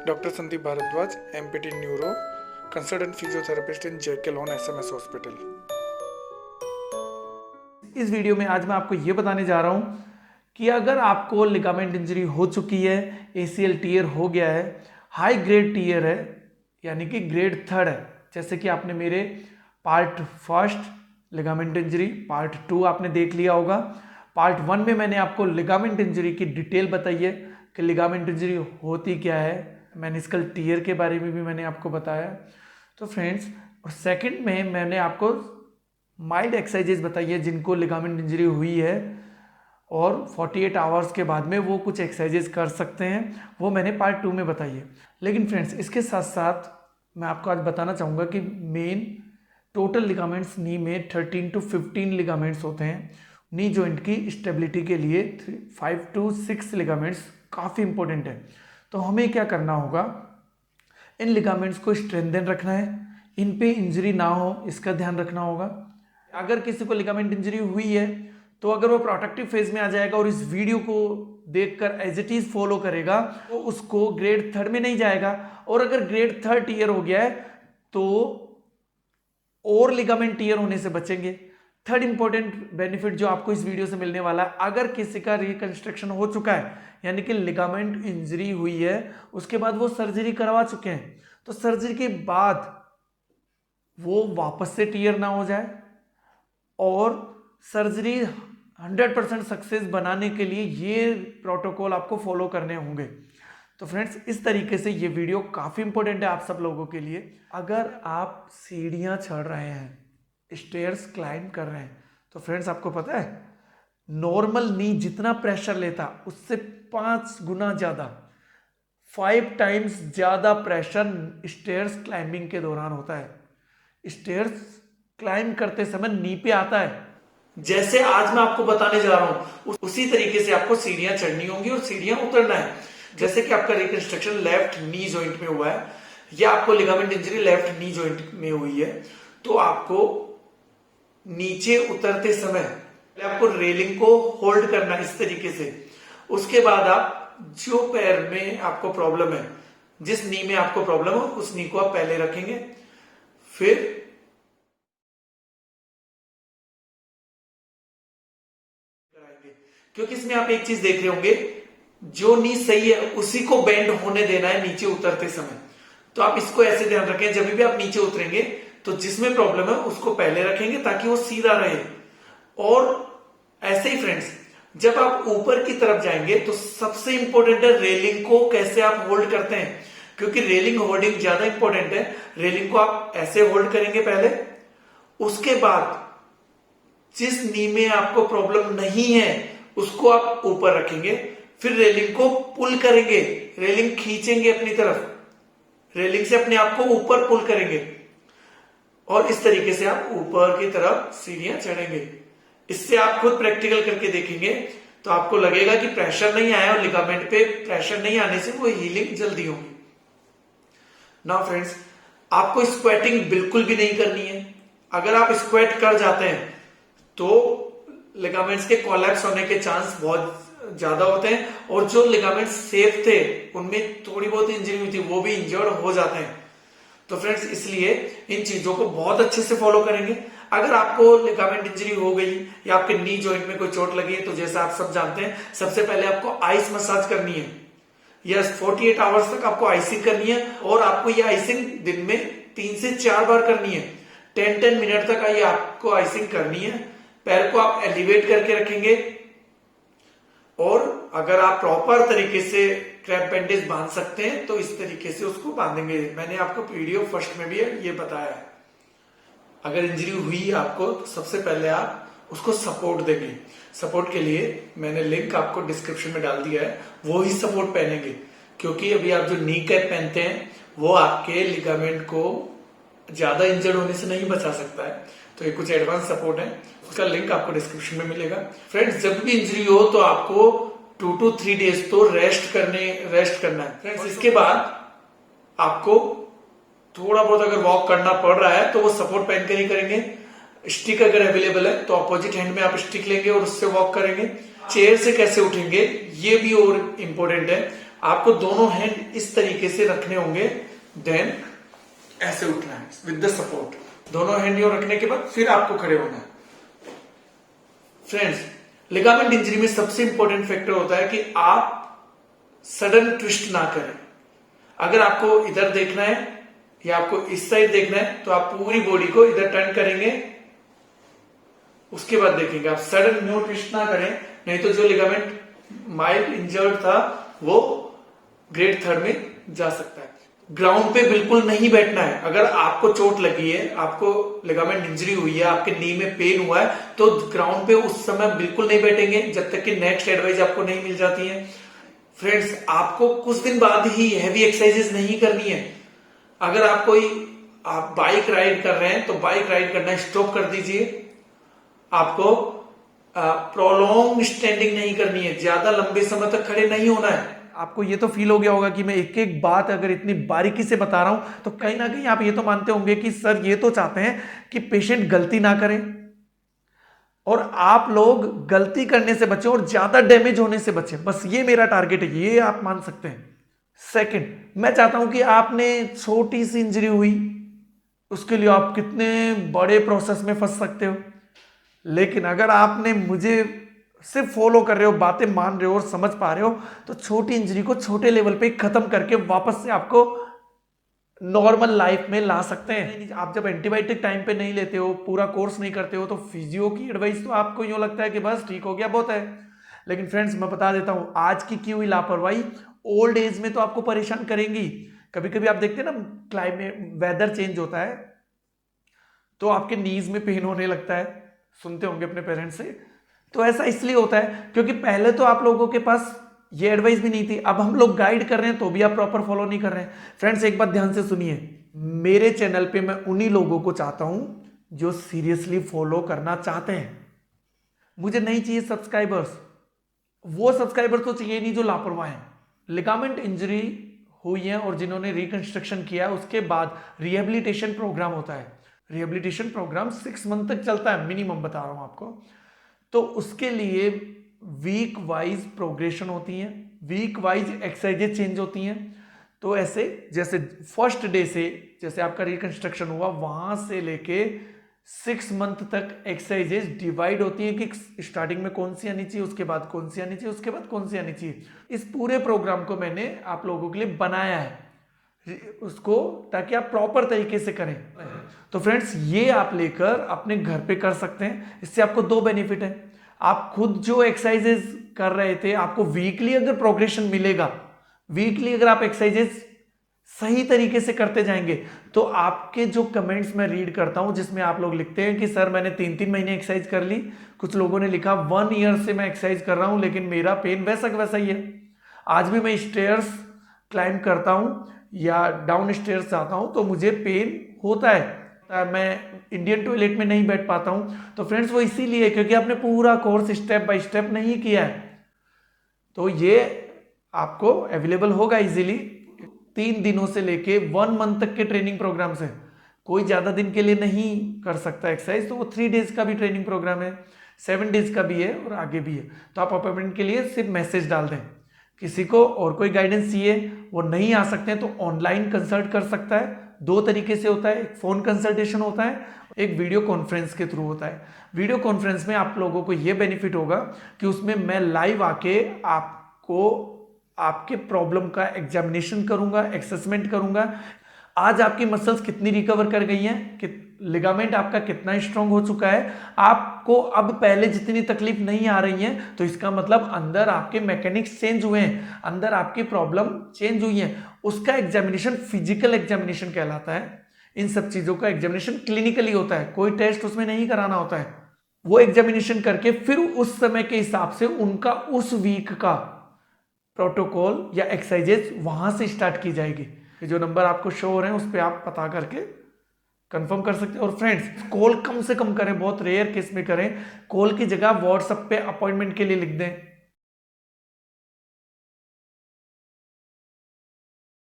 Doctor Sandeep Bhardwaj, MPT neuro, consultant physiotherapist in JK Lon SMS hospital. इस video में आज मैं आपको ये बताने जा रहा हूँ कि अगर आपको लिगामेंट इंजरी हो चुकी है, एसीएल टीयर हो गया है, हाई ग्रेड टीयर है यानी कि ग्रेड 3 है, जैसे कि आपने मेरे part first ligament injury, part 2 आपने देख लिया होगा। पार्ट 1 में मैंने आपको लिगामेंट इंजरी की डिटेल बताई है कि लिगामेंट इंजरी होती क्या है, मेनिस्कल टीयर के बारे में भी मैंने आपको बताया। तो फ्रेंड्स, और सेकंड में मैंने आपको माइल्ड एक्सरसाइजेज बताई है जिनको लिगामेंट इंजरी हुई है और 48 आवर्स के बाद में वो कुछ एक्सरसाइजेज कर सकते हैं, वो मैंने पार्ट 2 में बताई है। लेकिन फ्रेंड्स, इसके साथ साथ मैं आपको आज बताना चाहूँगा कि मेन टोटल लिगामेंट्स नी में 13 to 15 लिगामेंट्स होते हैं। नी जॉइंट की स्टेबिलिटी के लिए 5 to 6 लिगामेंट्स काफ़ी इंपॉर्टेंट है। तो हमें क्या करना होगा, इन लिगामेंट्स को स्ट्रेंथन रखना है, इन पे इंजरी ना हो इसका ध्यान रखना होगा। अगर किसी को लिगामेंट इंजरी हुई है तो अगर वो प्रोटेक्टिव फेज में आ जाएगा और इस वीडियो को देखकर एज इट इज फॉलो करेगा तो उसको ग्रेड 3 में नहीं जाएगा। और अगर ग्रेड 3 टीयर हो गया है तो और लिगामेंट टीयर होने से बचेंगे। थर्ड इंपॉर्टेंट बेनिफिट जो आपको इस वीडियो से मिलने वाला है, अगर किसी का रिकंस्ट्रक्शन हो चुका है यानी कि लिगामेंट इंजरी हुई है, उसके बाद वो सर्जरी करवा चुके हैं, तो सर्जरी के बाद वो वापस से टीयर ना हो जाए और सर्जरी 100% सक्सेस बनाने के लिए ये प्रोटोकॉल आपको फॉलो करने होंगे। तो फ्रेंड्स, इस तरीके से ये वीडियो काफ़ी इंपॉर्टेंट है आप सब लोगों के लिए। अगर आप सीढ़ियाँ चढ़ रहे हैं, स्टेयर्स क्लाइंब कर रहे हैं, तो फ्रेंड्स आपको पता है नॉर्मल नी जितना प्रेशर लेता उससे 5 गुना ज़्यादा, 5 टाइम्स ज़्यादा प्रेशर स्टेयर्स क्लाइंबिंग के दौरान होता है। स्टेयर्स क्लाइंब करते समय नी पे आता है, जैसे आज मैं आपको बताने जा रहा हूं उसी तरीके से आपको सीढ़ियां चढ़नी होंगी और सीढ़ियां उतरना है। जैसे कि आपका रिकंस्ट्रक्शन लेफ्ट नी जॉइंट में हुआ है या आपको ligament injury left knee joint में हुई है, तो आपको नीचे उतरते समय आपको रेलिंग को होल्ड करना इस तरीके से। उसके बाद आप जो पैर में आपको प्रॉब्लम है, जिस नी में आपको प्रॉब्लम हो, उस नी को आप पहले रखेंगे, फिर क्योंकि इसमें आप एक चीज देख रहे होंगे, जो नी सही है उसी को बेंड होने देना है नीचे उतरते समय। तो आप इसको ऐसे ध्यान रखें, जब भी आप नीचे उतरेंगे तो जिसमें प्रॉब्लम है उसको पहले रखेंगे ताकि वो सीधा रहे। और ऐसे ही फ्रेंड्स, जब आप ऊपर की तरफ जाएंगे तो सबसे इंपॉर्टेंट है रेलिंग को कैसे आप होल्ड करते हैं, क्योंकि रेलिंग होल्डिंग ज्यादा इंपॉर्टेंट है। रेलिंग को आप ऐसे होल्ड करेंगे पहले, उसके बाद जिस नी में आपको प्रॉब्लम नहीं है उसको आप ऊपर रखेंगे, फिर रेलिंग को पुल करेंगे, रेलिंग खींचेंगे अपनी तरफ, रेलिंग से अपने आप को ऊपर पुल करेंगे और इस तरीके से आप ऊपर की तरफ सीढ़ियां चढ़ेंगे। इससे आप खुद प्रैक्टिकल करके देखेंगे तो आपको लगेगा कि प्रेशर नहीं आया और लिगामेंट पे प्रेशर नहीं आने से वो हीलिंग जल्दी होगी। नाउ फ्रेंड्स, आपको स्क्वेटिंग बिल्कुल भी नहीं करनी है। अगर आप स्क्वेट कर जाते हैं तो लिगामेंट्स के कोलैप्स होने के चांस बहुत ज्यादा होते हैं और जो लिगामेंट्स सेफ थे उनमें थोड़ी बहुत इंजरी हुई थी वो भी इंजर्ड हो जाते हैं। तो फ्रेंड्स, इसलिए इन चीजों को बहुत अच्छे से फॉलो करेंगे। अगर आपको लिगामेंट इंजरी हो गई या आपके नी जॉइंट में कोई चोट लगी है तो जैसा आप सब जानते हैं, सबसे पहले आपको आइस मसाज करनी है। यस, 48 आवर्स तक आपको आइसिंग करनी है और आपको ये आइसिंग दिन में 3 से 4 बार करनी है। 10 मिनट तक ये आपको आइसिंग करनी है। पैर को आप एलिवेट करके रखेंगे और अगर आप प्रॉपर तरीके से क्रैप बैंडेज बांध सकते हैं तो इस तरीके से उसको बांधेंगे। मैंने आपको वीडियो फर्स्ट में भी ये बताया है। अगर इंजरी हुई आपको तो सबसे पहले आप उसको सपोर्ट देंगे। सपोर्ट के लिए मैंने लिंक आपको डिस्क्रिप्शन में डाल दिया है, वो ही सपोर्ट पहनेंगे, क्योंकि अभी आप जो नी कैप पहनते हैं वो आपके लिगामेंट को ज्यादा इंजर्ड होने से नहीं बचा सकता है। तो ये कुछ एडवांस सपोर्ट है, उसका लिंक आपको डिस्क्रिप्शन में मिलेगा। फ्रेंड्स, जब भी इंजरी हो तो आपको 2 to 3 डेज तो रेस्ट करना है। फ्रेंड्स, इसके बाद आपको थोड़ा बहुत अगर वॉक करना पड़ रहा है तो वो सपोर्ट पहन कर ही करेंगे। स्टिक अगर अवेलेबल है तो अपोजिट हैंड में आप स्टिक लेंगे और उससे वॉक करेंगे। चेयर से कैसे उठेंगे ये भी और इम्पोर्टेंट है। आपको दोनों हैंड इस तरीके से रखने होंगे, देन ऐसे उठना है विद द सपोर्ट। दोनों हैंड यूं रखने के बाद फिर आपको खड़े होना है। फ्रेंड्स, लिगामेंट इंजरी में सबसे इंपॉर्टेंट फैक्टर होता है कि आप सडन ट्विस्ट ना करें। अगर आपको इधर देखना है या आपको इस साइड देखना है तो आप पूरी बॉडी को इधर टर्न करेंगे, उसके बाद देखेंगे। आप सडन न्यू ट्विस्ट ना करें, नहीं तो जो लिगामेंट माइल्ड इंजर्ड था वो ग्रेड 3 में जा सकता है। ग्राउंड पे बिल्कुल नहीं बैठना है। अगर आपको चोट लगी है, आपको लिगामेंट इंजरी हुई है, आपके नी में पेन हुआ है, तो ग्राउंड पे उस समय बिल्कुल नहीं बैठेंगे जब तक कि नेक्स्ट एडवाइस आपको नहीं मिल जाती है। फ्रेंड्स, आपको कुछ दिन बाद ही हैवी एक्सरसाइजेस नहीं करनी है। अगर आप बाइक राइड कर रहे हैं तो बाइक राइड करना स्टॉप कर दीजिए। आपको प्रोलॉन्ग स्टैंडिंग नहीं करनी है, ज्यादा लंबे समय तक खड़े नहीं होना है। आपको ये तो फील हो गया होगा कि मैं एक एक बात अगर इतनी बारीकी से बता रहा हूं तो कहीं ना कहीं आप ये तो मानते होंगे कि सर ये तो चाहते हैं कि पेशेंट गलती ना करें और आप लोग गलती करने से बचें और ज्यादा डैमेज होने से बचें। बस ये मेरा टारगेट है, ये आप मान सकते हैं। सेकंड, मैं चाहता हूं कि आपने छोटी सी इंजरी हुई, उसके लिए आप कितने बड़े प्रोसेस में फंस सकते हो, लेकिन अगर आपने मुझे सिर्फ फॉलो कर रहे हो, बातें मान रहे हो और समझ पा रहे हो, तो छोटी इंजरी को छोटे लेवल पे खत्म करके वापस से आपको नॉर्मल लाइफ में ला सकते हैं। आप जब एंटीबायोटिक टाइम पे नहीं लेते हो, पूरा कोर्स नहीं करते हो, तो फिजियो की एडवाइस तो आपको यूं लगता है कि बस ठीक हो गया, बहुत है। लेकिन फ्रेंड्स, मैं बता देता हूं, आज की हुई लापरवाही ओल्ड एज में तो आपको परेशान करेंगी। कभी कभी आप देखते हैं ना, क्लाइमेट वेदर चेंज होता है तो आपके नीज में पेन होने लगता है, सुनते होंगे अपने पेरेंट्स से। तो ऐसा इसलिए होता है क्योंकि पहले तो आप लोगों के पास ये एडवाइस भी नहीं थी। अब हम लोग गाइड कर रहे हैं तो भी आप प्रॉपर फॉलो नहीं कर रहे हैं। फ्रेंड्स, एक बात ध्यान से सुनिए, मेरे चैनल पे मैं उन्हीं लोगों को चाहता हूं जो सीरियसली फॉलो करना चाहते हैं। मुझे नहीं चाहिए सब्सक्राइबर्स, वो सब्सक्राइबर तो चाहिए नहीं जो लापरवाह हैं। लिगामेंट इंजरी हुई है और जिन्होंने रिकंस्ट्रक्शन किया है, उसके बाद रिहेबिलिटेशन प्रोग्राम होता है। रिहेबिलिटेशन प्रोग्राम 6 मंथ तक चलता है मिनिमम, बता रहा हूं आपको। तो उसके लिए वीक वाइज प्रोग्रेशन होती है, वीक वाइज एक्सरसाइजेज चेंज होती हैं। तो ऐसे जैसे फर्स्ट डे से जैसे आपका रिकंस्ट्रक्शन हुआ, वहां से लेके 6 मंथ तक एक्सरसाइजेज डिवाइड होती है कि स्टार्टिंग में कौन सी आनी चाहिए, उसके बाद कौन सी आनी चाहिए, उसके बाद कौन सी आनी चाहिए। इस पूरे प्रोग्राम को मैंने आप लोगों के लिए बनाया है उसको, ताकि आप प्रॉपर तरीके से करें। तो फ्रेंड्स, ये आप लेकर अपने घर पे कर सकते हैं। इससे आपको 2 बेनिफिट है। आप खुद जो एक्सरसाइजेज कर रहे थे, आपको वीकली अगर प्रोग्रेशन मिलेगा, वीकली अगर आप एक्सरसाइजेज सही तरीके से करते जाएंगे, तो आपके जो कमेंट्स मैं रीड करता हूं जिसमें आप लोग लिखते हैं कि सर मैंने 3-3 महीने एक्सरसाइज कर ली, कुछ लोगों ने लिखा 1 ईयर से मैं एक्सरसाइज कर रहा हूं लेकिन मेरा पेन वैसा वैसा ही है। आज भी मैं स्टेयर्स क्लाइंब करता हूं या डाउन स्टेयर्स जाता हूं तो मुझे पेन होता है, मैं इंडियन टॉयलेट में नहीं बैठ पाता हूं। तो फ्रेंड्स, वो इसीलिए क्योंकि आपने पूरा कोर्स स्टेप बाय स्टेप नहीं किया है। तो ये आपको अवेलेबल होगा इजीली 3 दिनों से लेके 1 मंथ तक के ट्रेनिंग प्रोग्राम से। कोई ज्यादा दिन के लिए नहीं कर सकता एक्सरसाइज, तो वो 3 डेज का भी ट्रेनिंग प्रोग्राम है, 7 डेज का भी है और आगे भी है। तो आप अपॉइंटमेंट के लिए सिर्फ मैसेज डाल दें। किसी को और कोई गाइडेंस चाहिए, वो नहीं आ सकते हैं तो ऑनलाइन कंसल्ट कर सकता है। 2 तरीके से होता है, एक फोन कंसल्टेशन होता है, एक वीडियो कॉन्फ्रेंस के थ्रू होता है। वीडियो कॉन्फ्रेंस में आप लोगों को यह बेनिफिट होगा कि उसमें मैं लाइव आके आपको आपके प्रॉब्लम का एग्जामिनेशन करूंगा, असेसमेंट करूंगा। आज आपकी मसल्स कितनी रिकवर कर गई हैं, कि लिगामेंट आपका कितना स्ट्रांग हो चुका है, आपको अब पहले जितनी तकलीफ नहीं आ रही है, तो इसका मतलब अंदर आपके मैकेनिक्स चेंज हुए हैं, अंदर आपकी प्रॉब्लम चेंज हुई है। उसका एग्जामिनेशन फिजिकल एग्जामिनेशन कहलाता है। इन सब चीजों का एग्जामिनेशन क्लिनिकली होता है, कोई टेस्ट उसमें नहीं कराना होता है। वो एग्जामिनेशन करके फिर उस समय के हिसाब से उनका उस वीक का प्रोटोकॉल या एक्सरसाइजेज वहां से स्टार्ट की जाएगी। जो नंबर आपको शो हो रहे हैं उस पर आप पता करके कंफर्म कर सकते हैं। और फ्रेंड्स, कॉल कम से कम करें, बहुत रेयर केस में करें। कॉल की जगह व्हाट्सएप पे अपॉइंटमेंट के लिए लिख दें